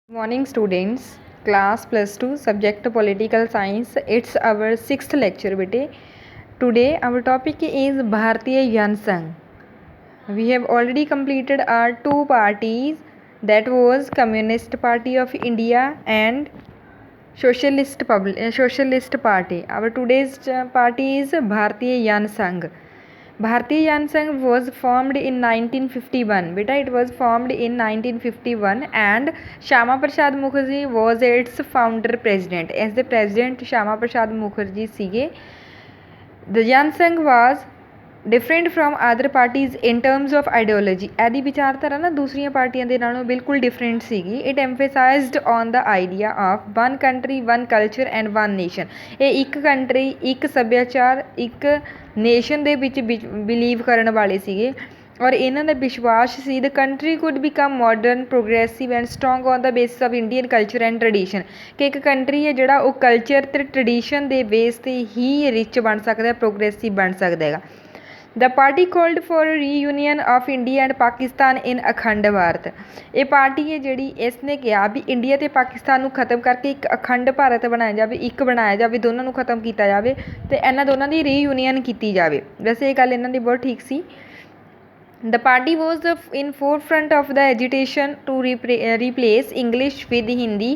Morning students, class plus 2 subject political science. It's our 6th lecture bete. Today our topic is Bharatiya Jan Sangh. We have already completed our two parties, that was Communist Party of India and Socialist Party. Our today's party is Bharatiya Jan Sangh. Bharatiya Jan Sangh was formed in 1951. Beta, it was formed in 1951 and Shama Prasad Mukherjee was its founder president. As the president Shama Prasad Mukherjee sige. The Jan Sangh was different from other parties in terms of ideology ਇਹਦੀ ਵਿਚਾਰਧਾਰਾ ਨਾ ਦੂਸਰੀਆਂ ਪਾਰਟੀਆਂ ਦੇ ਨਾਲੋਂ ਬਿਲਕੁਲ different ਸੀਗੀ it emphasized on the idea of one country one culture and one nation ਇਹ ਇੱਕ ਕੰਟਰੀ ਇੱਕ ਸੱਭਿਆਚਾਰ ਇੱਕ ਨੇਸ਼ਨ ਦੇ ਵਿੱਚ ਬਿਲੀਵ ਕਰਨ ਵਾਲੇ ਸੀਗੇ ਔਰ ਇਹਨਾਂ ਦਾ ਵਿਸ਼ਵਾਸ ਸੀ the country could become modern progressive and strong on the basis of Indian culture and tradition ਕਿ ਇੱਕ ਕੰਟਰੀ ਹੈ ਜਿਹੜਾ ਉਹ ਕਲਚਰ ਅਤੇ ਟਰਡੀਸ਼ਨ ਦੇ ਬੇਸ 'ਤੇ ਹੀ ਰਿਚ ਬਣ ਸਕਦਾ ਪ੍ਰੋਗਰੈਸਿਵ ਬਣ ਸਕਦਾ ਹੈਗਾ The party called for a reunion of India and Pakistan in ਅਖੰਡ ਭਾਰਤ ਇਹ ਪਾਰਟੀ ਹੈ ਜਿਹੜੀ ਇਸ ਨੇ ਕਿਹਾ ਵੀ ਇੰਡੀਆ ਅਤੇ ਪਾਕਿਸਤਾਨ ਨੂੰ ਖਤਮ ਕਰਕੇ ਇੱਕ ਅਖੰਡ ਭਾਰਤ ਬਣਾਇਆ ਜਾਵੇ ਇੱਕ ਬਣਾਇਆ ਜਾਵੇ ਦੋਨਾਂ ਨੂੰ ਖਤਮ ਕੀਤਾ ਜਾਵੇ ਅਤੇ ਇਹਨਾਂ ਦੋਨਾਂ ਦੀ ਰੀਯੂਨੀਅਨ ਕੀਤੀ ਜਾਵੇ ਵੈਸੇ ਇਹ ਗੱਲ ਇਹਨਾਂ ਦੀ ਬਹੁਤ ਠੀਕ ਸੀ The party was in forefront of the agitation to replace English with Hindi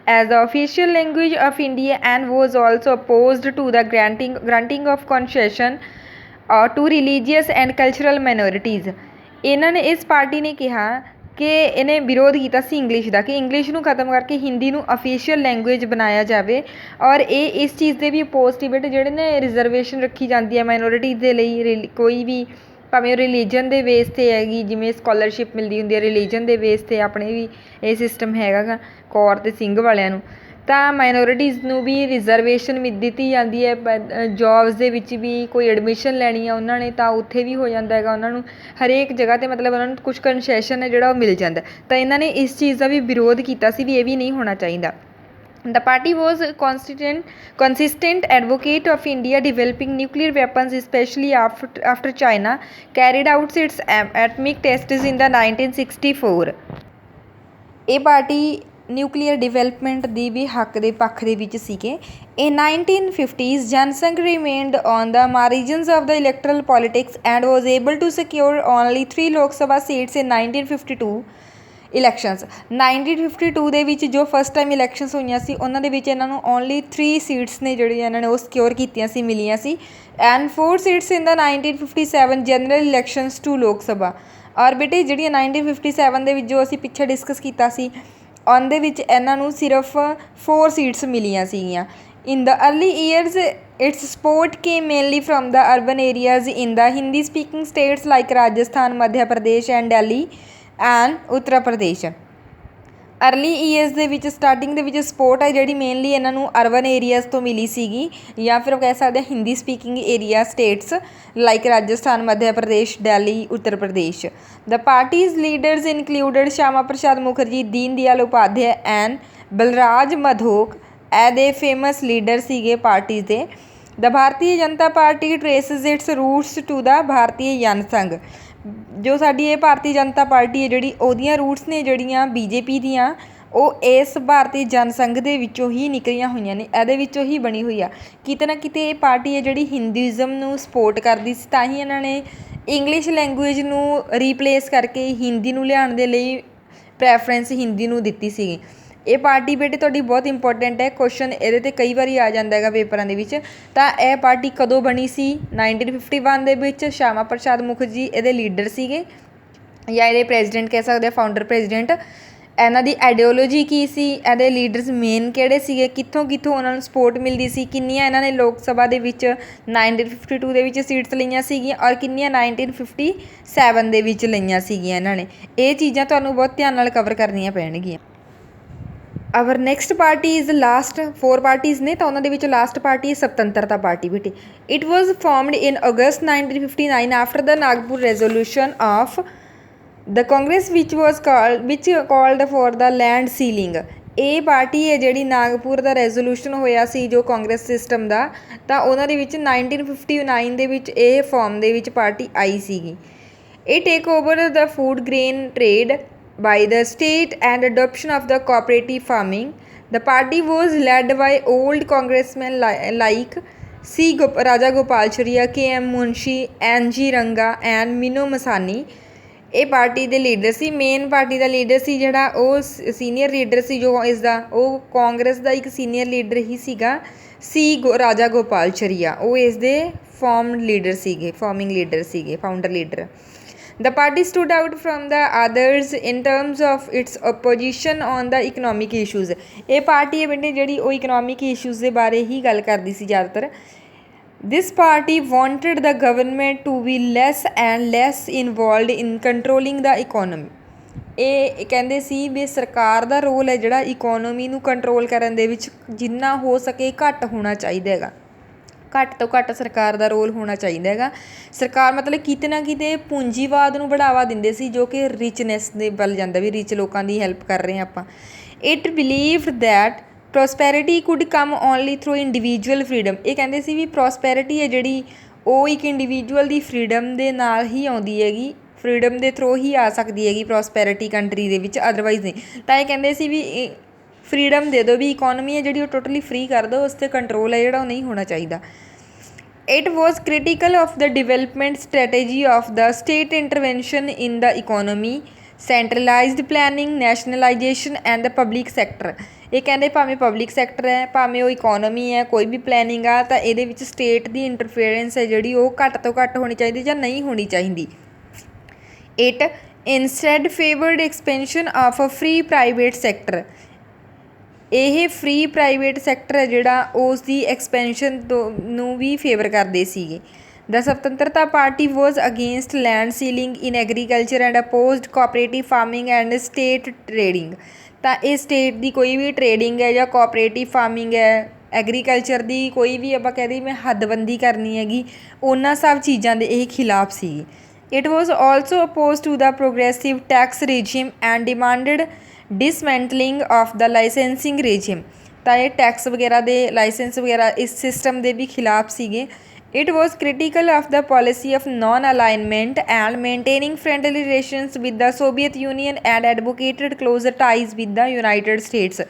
as the official language of India and was also opposed to the granting of concession to religious and cultural minorities. ਇਹਨਾਂ ਨੇ ਇਸ party ਨੇ ਕਿਹਾ ਕਿ ਇਹਨੇ ਵਿਰੋਧ ਕੀਤਾ ਸੀ English ਦਾ ਕਿ ਇੰਗਲਿਸ਼ ਨੂੰ ਖਤਮ ਕਰਕੇ ਹਿੰਦੀ ਨੂੰ ਅਫੀਸ਼ੀਅਲ ਲੈਂਗੁਏਜ ਬਣਾਇਆ ਜਾਵੇ ਔਰ ਇਹ ਇਸ ਚੀਜ਼ ਦੇ ਵੀ ਅਪੋਜ਼ਿਟ ਜਿਹੜੇ ਨੇ ਰਿਜ਼ਰਵੇਸ਼ਨ ਰੱਖੀ ਜਾਂਦੀ ਹੈ ਮਾਈਨੋਰਿਟੀਜ਼ ਦੇ ਲਈ ਕੋਈ ਵੀ ਭਾਵੇਂ ਉਹ ਰਿਲੀਜਨ ਦੇ ਬੇਸ 'ਤੇ ਹੈਗੀ ਜਿਵੇਂ ਸਕਾਲਰਸ਼ਿਪ ਮਿਲਦੀ ਹੁੰਦੀ ਹੈ ਰਿਲੀਜਨ ਦੇ ਬੇਸ 'ਤੇ ਆਪਣੇ ਵੀ ਇਹ ਸਿਸਟਮ ਹੈਗਾ ਗਾ ਕੌਰ ਅਤੇ ਸਿੰਘ ਵਾਲਿਆਂ ਨੂੰ ਤਾਂ ਮਾਈਨੋਰਿਟੀਜ਼ ਨੂੰ ਵੀ ਰਿਜ਼ਰਵੇਸ਼ਨ ਦਿੱਤੀ ਜਾਂਦੀ ਹੈ ਜੋਬਸ ਦੇ ਵਿੱਚ ਵੀ ਕੋਈ ਐਡਮਿਸ਼ਨ ਲੈਣੀ ਆ ਉਹਨਾਂ ਨੇ ਤਾਂ ਉੱਥੇ ਵੀ ਹੋ ਜਾਂਦਾ ਹੈਗਾ ਉਹਨਾਂ ਨੂੰ ਹਰੇਕ ਜਗ੍ਹਾ 'ਤੇ ਮਤਲਬ ਉਹਨਾਂ ਨੂੰ ਕੁਛ ਕਨਸੈਸ਼ਨ ਹੈ ਜਿਹੜਾ ਉਹ ਮਿਲ ਜਾਂਦਾ ਤਾਂ ਇਹਨਾਂ ਨੇ ਇਸ ਚੀਜ਼ ਦਾ ਵੀ ਵਿਰੋਧ ਕੀਤਾ ਸੀ ਵੀ ਇਹ ਵੀ ਨਹੀਂ ਹੋਣਾ ਚਾਹੀਦਾ The party was consistent advocate of India developing nuclear weapons, especially after China carried out its atomic tests in the 1964. ਇਹ ਪਾਰਟੀ ਨਿਊਕਲੀਅਰ ਡਿਵੈਲਪਮੈਂਟ ਦੀ ਵੀ ਹੱਕ ਦੇ ਪੱਖ ਦੇ ਵਿੱਚ ਸੀਗੇ In 1950s, Jan Sangh remained on the margins of the electoral politics and was able to secure only 3 Lok Sabha seats in 1952 elections 1952 ਦੇ ਵਿੱਚ ਜੋ ਫਸਟ ਟਾਈਮ ਇਲੈਕਸ਼ਨਸ ਹੋਈਆਂ ਸੀ ਉਹਨਾਂ ਦੇ ਵਿੱਚ ਇਹਨਾਂ ਨੂੰ ਓਨਲੀ 3 ਸੀਟਸ ਨੇ ਜਿਹੜੀਆਂ ਇਹਨਾਂ ਨੇ ਉਹ ਸਿਕਿਉਰ ਕੀਤੀਆਂ ਸੀ ਮਿਲੀਆਂ ਸੀ and 4 seats in the 1957 general elections to Lok Sabha ਔਰ ਬੇਟੇ ਜਿਹੜੀਆਂ 1957 ਦੇ ਵਿੱਚ ਜੋ ਅਸੀਂ ਪਿੱਛੇ ਡਿਸਕਸ ਕੀਤਾ ਸੀ ਉਹਦੇ ਵਿੱਚ ਇਹਨਾਂ ਨੂੰ ਸਿਰਫ 4 ਸੀਟਸ ਮਿਲੀਆਂ ਸੀਗੀਆਂ In the early years, its support came mainly from the urban areas in the Hindi-speaking states like Rajasthan, Madhya Pradesh and Delhi and Uttar Pradesh. Early years ਦੇ ਵਿੱਚ ਸਟਾਰਟਿੰਗ ਦੇ ਵਿੱਚ ਸਪੋਰਟ ਹੈ ਜਿਹੜੀ ਮੇਨਲੀ ਇਹਨਾਂ ਨੂੰ ਅਰਬਨ ਏਰੀਆਜ਼ ਤੋਂ ਮਿਲੀ ਸੀਗੀ ਜਾਂ ਫਿਰ ਉਹ ਕਹਿ ਸਕਦੇ ਹਾਂ Hindi speaking area states like Rajasthan Madhya Pradesh Delhi Uttar Pradesh the parties leaders included Shyama Prasad Mukherjee Deen Dayal Upadhyaya and Balraj Madhok ਇਹਦੇ ਫੇਮਸ ਲੀਡਰ ਸੀਗੇ ਪਾਰਟੀਜ਼ ਦੇ the Bharatiya Janata Party traces its roots to the Bharatiya Jana Sangh ਜੋ ਸਾਡੀ ਇਹ ਭਾਰਤੀ ਜਨਤਾ ਪਾਰਟੀ ਹੈ ਜਿਹੜੀ ਉਹਦੀਆਂ ਰੂਟਸ ਨੇ ਜਿਹੜੀਆਂ BJP ਦੀਆਂ ਉਹ ਇਸ ਭਾਰਤੀ ਜਨ ਸੰਘ ਦੇ ਵਿੱਚੋਂ ਹੀ ਨਿਕਲੀਆਂ ਹੋਈਆਂ ਨੇ ਇਹਦੇ ਵਿੱਚੋਂ ਹੀ ਬਣੀ ਹੋਈ ਆ ਕਿਤੇ ਨਾ ਕਿਤੇ ਇਹ ਪਾਰਟੀ ਹੈ ਜਿਹੜੀ ਹਿੰਦੂਇਜ਼ਮ ਨੂੰ ਸਪੋਰਟ ਕਰਦੀ ਸੀ ਤਾਂ ਹੀ ਇਹਨਾਂ ਨੇ ਇੰਗਲਿਸ਼ ਲੈਂਗੁਏਜ ਨੂੰ ਰੀਪਲੇਸ ਕਰਕੇ ਹਿੰਦੀ ਨੂੰ ਲਿਆਉਣ ਦੇ ਲਈ ਪ੍ਰੈਫਰੈਂਸ ਹਿੰਦੀ ਨੂੰ ਦਿੱਤੀ ਸੀਗੀ ਇਹ ਪਾਰਟੀ ਬੇਟੇ ਤੁਹਾਡੀ ਬਹੁਤ ਇੰਪੋਰਟੈਂਟ ਹੈ ਕੁਐਸਚਨ ਇਹਦੇ 'ਤੇ ਕਈ ਵਾਰੀ ਆ ਜਾਂਦਾ ਹੈਗਾ ਪੇਪਰਾਂ ਦੇ ਵਿੱਚ ਤਾਂ ਇਹ ਪਾਰਟੀ ਕਦੋਂ ਬਣੀ ਸੀ 1951 ਦੇ ਵਿੱਚ ਸ਼ਾਮਾ ਪ੍ਰਸਾਦ ਮੁਖਰਜੀ ਇਹਦੇ ਲੀਡਰ ਸੀਗੇ ਜਾਂ ਇਹਦੇ ਪ੍ਰੈਜ਼ੀਡੈਂਟ ਕਹਿ ਸਕਦੇ ਆ ਫਾਊਂਡਰ ਪ੍ਰੈਜ਼ੀਡੈਂਟ ਇਹਨਾਂ ਦੀ ਆਈਡੀਓਲੋਜੀ ਕੀ ਸੀ ਇਹਦੇ ਲੀਡਰਸ ਮੇਨ ਕਿਹੜੇ ਸੀਗੇ ਕਿੱਥੋਂ ਉਹਨਾਂ ਨੂੰ ਸਪੋਰਟ ਮਿਲਦੀ ਸੀ ਕਿੰਨੀਆਂ ਇਹਨਾਂ ਨੇ ਲੋਕ ਸਭਾ ਦੇ ਵਿੱਚ 1952 ਦੇ ਵਿੱਚ ਸੀਟਸ ਲਈਆਂ ਸੀਗੀਆਂ ਔਰ ਕਿੰਨੀਆਂ 1957 ਦੇ ਵਿੱਚ ਲਈਆਂ ਸੀਗੀਆਂ ਇਹਨਾਂ ਨੇ ਇਹ ਚੀਜ਼ਾਂ ਤੁਹਾਨੂੰ ਬਹੁਤ ਧਿਆਨ ਨਾਲ ਕਵਰ ਕਰਨੀਆਂ ਪੈਣਗੀਆਂ our next party is last 4 parties ਨੇ ਤਾਂ ਉਹਨਾਂ ਦੇ ਵਿੱਚ ਲਾਸਟ ਪਾਰਟੀ ਸੁਤੰਤਰਤਾ ਪਾਰਟੀ ਬੇਟੇ it was formed in August 1959 after the Nagpur resolution of the Congress which called for the land ceiling ਇਹ ਪਾਰਟੀ ਹੈ ਜਿਹੜੀ ਨਾਗਪੁਰ ਦਾ ਰੈਜ਼ੋਲੂਸ਼ਨ ਹੋਇਆ ਸੀ ਜੋ ਕਾਂਗਰਸ ਸਿਸਟਮ ਦਾ ਤਾਂ ਉਹਨਾਂ ਦੇ ਵਿੱਚ 1959 ਦੇ ਵਿੱਚ ਇਹ ਫਾਰਮ ਦੇ ਵਿੱਚ ਪਾਰਟੀ ਆਈ ਸੀਗੀ ਇਹ take over the food grain trade by the state and adoption of the cooperative farming. The party was led by old congressmen like Raja Gopalcharia, K.M. Munshi, N.G. Ranga and Mino Masani. ਇਹ party ਦੇ leader ਸੀ। Main party ਦਾ leader ਸੀ ਜਿਹੜਾ ਉਹ senior leader ਸੀ ਜੋ ਇਸ ਦਾ ਉਹ ਕਾਂਗਰਸ ਦਾ ਇੱਕ senior leader ਹੀ ਸੀਗਾ ਰਾਜਾ ਗੋਪਾਲਚਰੀਆ। ਉਹ ਇਸ ਦੇ ਫਾਰਮਿੰਗ ਲੀਡਰ ਸੀਗੇ founder leader. The party stood out from the others in terms of its opposition on the economic issues. ਇਹ ਪਾਰਟੀ ਹੈ ਬੇਟੇ ਜਿਹੜੀ ਉਹ ਇਕਨੋਮਿਕ ਇਸ਼ੂਜ਼ ਦੇ ਬਾਰੇ ਹੀ ਗੱਲ ਕਰਦੀ ਸੀ ਜ਼ਿਆਦਾਤਰ। This party wanted the government to be less and less involved in controlling the economy. ਇਹ ਕਹਿੰਦੇ ਸੀ ਵੀ ਸਰਕਾਰ ਦਾ ਰੋਲ ਹੈ ਜਿਹੜਾ ਇਕੋਨਮੀ ਨੂੰ ਕੰਟਰੋਲ ਕਰਨ ਦੇ ਵਿੱਚ ਜਿੰਨਾ ਹੋ ਸਕੇ ਘੱਟ ਹੋਣਾ ਚਾਹੀਦਾ ਹੈਗਾ। ਘੱਟ ਤੋਂ ਘੱਟ ਸਰਕਾਰ ਦਾ ਰੋਲ ਹੋਣਾ ਚਾਹੀਦਾ ਹੈਗਾ। ਸਰਕਾਰ ਮਤਲਬ ਕਿਤੇ ਨਾ ਕਿਤੇ ਪੂੰਜੀਵਾਦ ਨੂੰ ਬੜਾਵਾ ਦਿੰਦੇ ਸੀ ਜੋ ਕਿ ਰਿਚਨੈਸ ਦੇ ਵੱਲ ਜਾਂਦਾ ਵੀ ਰਿਚ ਲੋਕਾਂ ਦੀ ਹੈਲਪ ਕਰ ਰਹੇ ਹਾਂ ਆਪਾਂ। It believed that prosperity could come only through individual freedom. ਇਹ ਕਹਿੰਦੇ ਸੀ ਵੀ ਪ੍ਰੋਸਪੈਰਿਟੀ ਹੈ ਜਿਹੜੀ ਉਹ ਇੱਕ ਇੰਡੀਵਿਜੂਅਲ ਦੀ ਫਰੀਡਮ ਦੇ ਨਾਲ ਹੀ ਆਉਂਦੀ ਹੈਗੀ, ਫਰੀਡਮ ਦੇ ਥਰੂ ਹੀ ਆ ਸਕਦੀ ਹੈਗੀ ਪ੍ਰੋਸਪੈਰਿਟੀ ਕੰਟਰੀ ਦੇ ਵਿੱਚ, ਅਦਰਵਾਈਜ਼ ਨਹੀਂ। ਤਾਂ ਇਹ ਕਹਿੰਦੇ ਸੀ ਵੀ ਫਰੀਡਮ ਦੇ ਦਿਓ ਵੀ ਇਕੋਨਮੀ ਹੈ ਜਿਹੜੀ ਉਹ ਟੋਟਲੀ ਫਰੀ ਕਰ ਦਿਓ, ਉਸ 'ਤੇ ਕੰਟਰੋਲ ਹੈ ਜਿਹੜਾ ਉਹ ਨਹੀਂ ਹੋਣਾ ਚਾਹੀਦਾ। It was critical of the development strategy of the state intervention in the economy, centralized planning, nationalization and the public sector. ਇਹ ਕਹਿੰਦੇ ਭਾਵੇਂ ਪਬਲਿਕ ਸੈਕਟਰ ਹੈ ਭਾਵੇਂ ਉਹ ਇਕੋਨਮੀ ਹੈ ਕੋਈ ਵੀ ਪਲੈਨਿੰਗ ਆ ਤਾਂ ਇਹਦੇ ਵਿੱਚ ਸਟੇਟ ਦੀ ਇੰਟਰਫੇਰੈਂਸ ਹੈ ਜਿਹੜੀ ਉਹ ਘੱਟ ਤੋਂ ਘੱਟ ਹੋਣੀ ਚਾਹੀਦੀ ਜਾਂ ਨਹੀਂ ਹੋਣੀ ਚਾਹੀਦੀ। It instead favored expansion of a free private sector. ਇਹ ਫਰੀ ਪ੍ਰਾਈਵੇਟ ਸੈਕਟਰ ਹੈ ਜਿਹੜਾ ਉਸ ਦੀ ਐਕਸਪੈਂਸ਼ਨ ਨੂੰ ਵੀ ਫੇਵਰ ਕਰਦੇ ਸੀਗੇ। The Swatantra party was against land ceiling in agriculture and opposed cooperative farming and state trading. ਤਾਂ ਇਹ ਸਟੇਟ ਦੀ ਕੋਈ ਵੀ ਟ੍ਰੇਡਿੰਗ ਹੈ ਜਾਂ ਕੋਆਪਰੇਟਿਵ ਫਾਰਮਿੰਗ ਹੈ, ਐਗਰੀਕਲਚਰ ਦੀ ਕੋਈ ਵੀ ਆਪਾਂ ਕਹਿ ਦਈਏ ਮੈਂ ਹੱਦਬੰਦੀ ਕਰਨੀ ਹੈਗੀ, ਉਹਨਾਂ ਸਭ ਚੀਜ਼ਾਂ ਦੇ ਇਹ ਖਿਲਾਫ ਸੀਗੀ। It was also oppose to the progressive tax regime and demanded dismantling of the licensing regime. ਤਾਂ ਇਹ ਟੈਕਸ ਵਗੈਰਾ ਦੇ ਲਾਇਸੈਂਸ ਵਗੈਰਾ ਇਸ ਸਿਸਟਮ ਦੇ ਵੀ ਖਿਲਾਫ ਸੀਗੇ। It was critical of the policy of non alignment and maintaining friendly relations with the Soviet Union and advocated closer ties with the United States.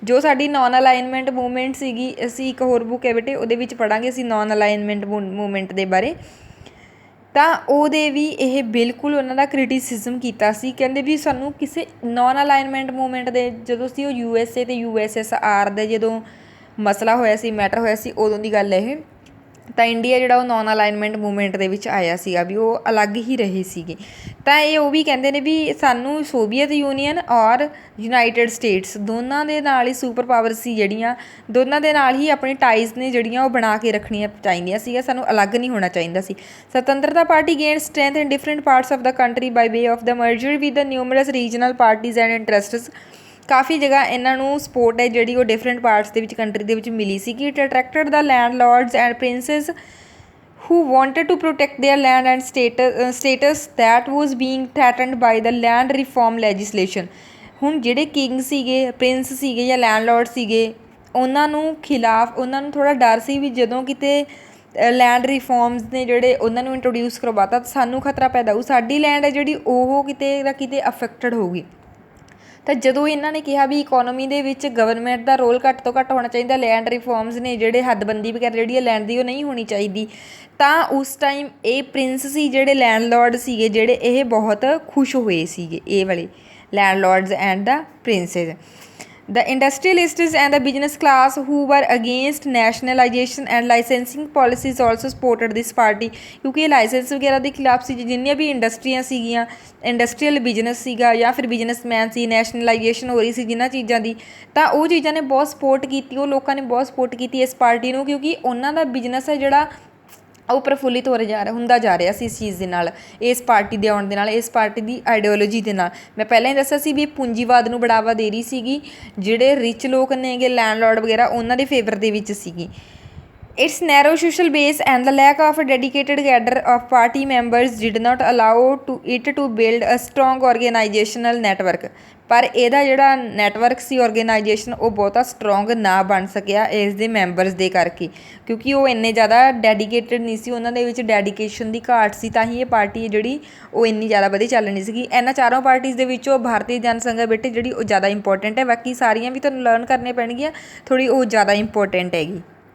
ਜੋ ਸਾਡੀ ਨੋਨ ਅਲਾਈਨਮੈਂਟ ਮੂਵਮੈਂਟ ਸੀਗੀ, ਅਸੀਂ ਇੱਕ ਹੋਰ ਬੁੱਕ ਹੈ ਬੇਟੇ ਉਹਦੇ ਵਿੱਚ ਪੜ੍ਹਾਂਗੇ ਅਸੀਂ ਨੋਨ ਅਲਾਈਨਮੈਂਟ ਮੂਵਮੈਂਟ ਦੇ ਬਾਰੇ। ਤਾਂ ਉਹਦੇ ਵੀ ਇਹ ਬਿਲਕੁਲ ਉਹਨਾਂ ਦਾ ਕ੍ਰਿਟਿਸਿਜ਼ਮ ਕੀਤਾ ਸੀ। ਕਹਿੰਦੇ ਵੀ ਸਾਨੂੰ ਕਿਸੇ ਨੋਨ ਅਲਾਈਨਮੈਂਟ ਮੂਵਮੈਂਟ ਦੇ ਜਦੋਂ ਸੀ ਉਹ USA ਅਤੇ USSR ਦੇ ਜਦੋਂ ਮਸਲਾ ਹੋਇਆ ਸੀ, ਮੈਟਰ ਹੋਇਆ ਸੀ, ਉਦੋਂ ਦੀ ਗੱਲ ਇਹ। ਤਾਂ ਇੰਡੀਆ ਜਿਹੜਾ ਉਹ ਨੋਨ ਅਲਾਈਨਮੈਂਟ ਮੂਵਮੈਂਟ ਦੇ ਵਿੱਚ ਆਇਆ ਸੀਗਾ ਵੀ ਉਹ ਅਲੱਗ ਹੀ ਰਹੇ ਸੀਗੇ। ਤਾਂ ਇਹ ਉਹ ਵੀ ਕਹਿੰਦੇ ਨੇ ਵੀ ਸਾਨੂੰ ਸੋਵੀਅਤ ਯੂਨੀਅਨ ਔਰ ਯੂਨਾਈਟਿਡ ਸਟੇਟਸ ਦੋਨਾਂ ਦੇ ਨਾਲ ਹੀ ਸੁਪਰ ਪਾਵਰ ਸੀ ਜਿਹੜੀਆਂ, ਦੋਨਾਂ ਦੇ ਨਾਲ ਹੀ ਆਪਣੀ ਟਾਈਜ਼ ਨੇ ਜਿਹੜੀਆਂ ਉਹ ਬਣਾ ਕੇ ਰੱਖਣੀਆਂ ਚਾਹੀਦੀਆਂ ਸੀਗੀਆਂ, ਸਾਨੂੰ ਅਲੱਗ ਨਹੀਂ ਹੋਣਾ ਚਾਹੀਦਾ ਸੀ। Swatantra Party gain strength in different parts of the country by way of the merger with the numerous regional parties and interests. ਕਾਫੀ ਜਗ੍ਹਾ ਇਹਨਾਂ ਨੂੰ ਸਪੋਰਟ ਹੈ ਜਿਹੜੀ ਉਹ ਡਿਫਰੈਂਟ ਪਾਰਟਸ ਦੇ ਵਿੱਚ ਕੰਟਰੀ ਦੇ ਵਿੱਚ ਮਿਲੀ ਸੀਗੀ। It attracted the landlords and princes who wanted to protect their land and status that was being threatened by the land reform legislation. ਹੁਣ ਜਿਹੜੇ ਕਿੰਗ ਸੀਗੇ, ਪ੍ਰਿੰਸ ਸੀਗੇ ਜਾਂ ਲੈਂਡਲੋਰਡ ਸੀਗੇ, ਉਹਨਾਂ ਨੂੰ ਖਿਲਾਫ ਉਹਨਾਂ ਨੂੰ ਥੋੜ੍ਹਾ ਡਰ ਸੀ ਵੀ ਜਦੋਂ ਕਿਤੇ ਲੈਂਡ ਰਿਫੋਰਮਸ ਨੇ ਜਿਹੜੇ ਉਹਨਾਂ ਨੂੰ ਇੰਟਰੋਡਿਊਸ ਕਰਵਾਤਾ ਤਾਂ ਸਾਨੂੰ ਖਤਰਾ ਪੈਦਾ ਹੋਊ, ਸਾਡੀ ਲੈਂਡ ਹੈ ਜਿਹੜੀ ਉਹ ਕਿਤੇ ਨਾ ਕਿਤੇ ਅਫੈਕਟਡ ਹੋਊਗੀ। ਤਾਂ ਜਦੋਂ ਇਹਨਾਂ ਨੇ ਕਿਹਾ ਵੀ ਇਕੋਨਮੀ ਦੇ ਵਿੱਚ ਗਵਰਨਮੈਂਟ ਦਾ ਰੋਲ ਘੱਟ ਤੋਂ ਘੱਟ ਹੋਣਾ ਚਾਹੀਦਾ, ਲੈਂਡ ਰਿਫੋਰਮਸ ਨੇ ਜਿਹੜੇ ਹੱਦਬੰਦੀ ਵਗੈਰਾ ਜਿਹੜੀ ਹੈ ਲੈਂਡ ਦੀ ਉਹ ਨਹੀਂ ਹੋਣੀ ਚਾਹੀਦੀ, ਤਾਂ ਉਸ ਟਾਈਮ ਇਹ ਪ੍ਰਿੰਸ ਸੀ ਜਿਹੜੇ ਲੈਂਡਲੋਰਡ ਸੀਗੇ ਜਿਹੜੇ ਇਹ ਬਹੁਤ ਖੁਸ਼ ਹੋਏ ਸੀਗੇ, ਇਹ ਵਾਲੇ landlords and the princes. The industrialists and the business class who were against nationalization and licensing policies also supported this party, ਕਿਉਂਕਿ ਇਹ ਲਾਇਸੈਂਸ ਵਗੈਰਾ ਦੇ ਖਿਲਾਫ ਸੀ। ਜਿੰਨੀਆਂ ਵੀ ਇੰਡਸਟਰੀਆਂ ਸੀਗੀਆਂ, ਇੰਡਸਟਰੀਅਲ ਬਿਜ਼ਨਸ ਸੀਗਾ ਜਾਂ ਫਿਰ ਬਿਜ਼ਨਸਮੈਨ ਸੀ, ਨੈਸ਼ਨਲਾਈਜੇਸ਼ਨ ਹੋ ਰਹੀ ਸੀ ਜਿਨ੍ਹਾਂ ਚੀਜ਼ਾਂ ਦੀ, ਤਾਂ ਉਹ ਚੀਜ਼ਾਂ ਨੇ ਬਹੁਤ ਸਪੋਰਟ ਕੀਤੀ, ਉਹ ਲੋਕਾਂ ਨੇ ਬਹੁਤ ਸਪੋਰਟ ਕੀਤੀ ਇਸ ਪਾਰਟੀ ਨੂੰ, ਕਿਉਂਕਿ ਉਹਨਾਂ ਦਾ ਬਿਜ਼ਨਸ ਹੈ ਜਿਹੜਾ ਉਹ ਪ੍ਰਫੁੱਲਿਤ ਹੁੰਦਾ ਜਾ ਰਿਹਾ ਸੀ ਇਸ ਚੀਜ਼ ਦੇ ਨਾਲ, ਇਸ ਪਾਰਟੀ ਦੇ ਆਉਣ ਦੇ ਨਾਲ, ਇਸ ਪਾਰਟੀ ਦੀ ਆਈਡੀਓਲੋਜੀ ਦੇ ਨਾਲ। ਮੈਂ ਪਹਿਲਾਂ ਹੀ ਦੱਸਿਆ ਸੀ ਵੀ ਇਹ ਪੂੰਜੀਵਾਦ ਨੂੰ ਬੜਾਵਾ ਦੇ ਰਹੀ ਸੀਗੀ, ਜਿਹੜੇ ਰਿਚ ਲੋਕ ਨੇਗੇ ਲੈਂਡਲੋਰਡ ਵਗੈਰਾ ਉਹਨਾਂ ਦੇ ਫੇਵਰ ਦੇ ਵਿੱਚ ਸੀਗੀ। Its narrow social base and the lack of dedicated cadre of party members did not allow it to build a strong organisational network. ਪਰ ਇਹਦਾ ਜਿਹੜਾ ਨੈਟਵਰਕ ਸੀ ਆਰਗੇਨਾਈਜੇਸ਼ਨ ਉਹ ਬਹੁਤਾ ਸਟਰੋਂਗ ਨਾ ਬਣ ਸਕਿਆ ਇਸ ਦੇ ਮੈਂਬਰਸ ਦੇ ਕਰਕੇ, ਕਿਉਂਕਿ ਉਹ ਇੰਨੇ ਜ਼ਿਆਦਾ ਡੈਡੀਕੇਟਡ ਨਹੀਂ ਸੀ, ਉਹਨਾਂ ਦੇ ਵਿੱਚ ਡੈਡੀਕੇਸ਼ਨ ਦੀ ਘਾਟ ਸੀ, ਤਾਂ ਹੀ ਇਹ ਪਾਰਟੀ ਜਿਹੜੀ ਉਹ ਇੰਨੀ ਜ਼ਿਆਦਾ ਵਧੀਆ ਚੱਲ ਨਹੀਂ ਸੀਗੀ। ਇਹਨਾਂ ਚਾਰੋਂ ਪਾਰਟੀਜ਼ ਦੇ ਵਿੱਚੋਂ ਭਾਰਤੀ ਜਨਸੰਘ ਹੈ ਬੇਟੇ ਜਿਹੜੀ ਉਹ ਜ਼ਿਆਦਾ ਇੰਪੋਰਟੈਂਟ ਹੈ, ਬਾਕੀ ਸਾਰੀਆਂ ਵੀ ਤੁਹਾਨੂੰ ਲਰਨ ਕਰਨੀਆਂ ਪੈਣਗੀਆਂ, ਥੋੜ੍ਹੀ ਉਹ ਜ਼ਿਆਦਾ ਇੰਪੋਰਟੈਂਟ ਹੈਗੀ।